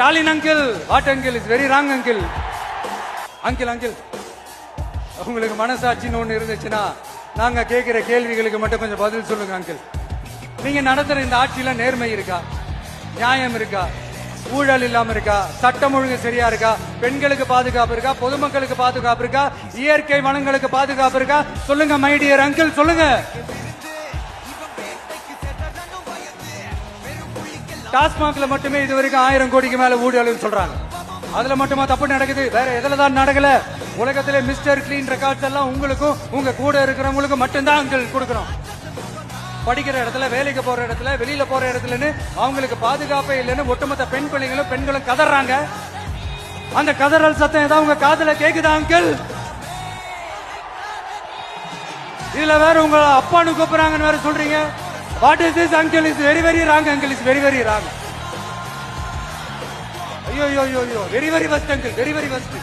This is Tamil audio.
Stalin uncle, what uncle, is very wrong uncle. Uncle uncle உங்களுக்கு மனசாட்சின்னு ஒண்ணு இருந்துச்சுன்னா நாங்க கேட்கிற கேள்விகளுக்கு மட்டும் கொஞ்சம் பதில் சொல்லுங்க அங்கிள். நீங்க நடத்துற இந்த ஆட்சியில நேர்மை இருக்கா, நியாயம் இருக்கா, ஊழல் இல்லாம இருக்கா, சட்டம் ஒழுங்கு சரியா இருக்கா, பெண்களுக்கு பாதுகாப்பு இருக்கா, பொதுமக்களுக்கு பாதுகாப்பு இருக்கா, இயற்கை வளங்களுக்கு பாதுகாப்பு இருக்கா? சொல்லுங்க மை டியர் அங்கிள், சொல்லுங்க. டாஸ்மாக்ல மட்டுமே இது வரைக்கும் 1000 கோடிக்கு மேல ஊழல் சொல்றாங்க. அதுல மட்டுமா தப்பு நடக்குது? வேற எதுல தான் நடக்கல? உலகத்திலே மிஸ்டர் கிளீன் ரெக்கார்ட்ஸ் எல்லாம் உங்களுக்கும் உங்க கூட இருக்கிறவங்களுக்கும் மட்டும்தான் அங்கிள் கொடுக்கணும். படிக்கிற இடத்துல, வேலைக்கு போற இடத்துல, வெளியில போற இடத்துலன்னு அவங்களுக்கு பாதுகாப்பே இல்லைன்னு ஒட்டுமொத்த பெண்களும் கதறாங்க. அந்த கதறல் சத்தம் ஏதாவது உங்க காதுல கேக்குதா அங்கிள்? இதுல வேற உங்க அப்பான்னு கூப்பிடுறாங்கன்னு வேற சொல்றீங்க. What is this uncle? Is very very wrong uncle, is very very wrong. ஐயோ ஐயோ ஐயோ, very very first uncle, very very first.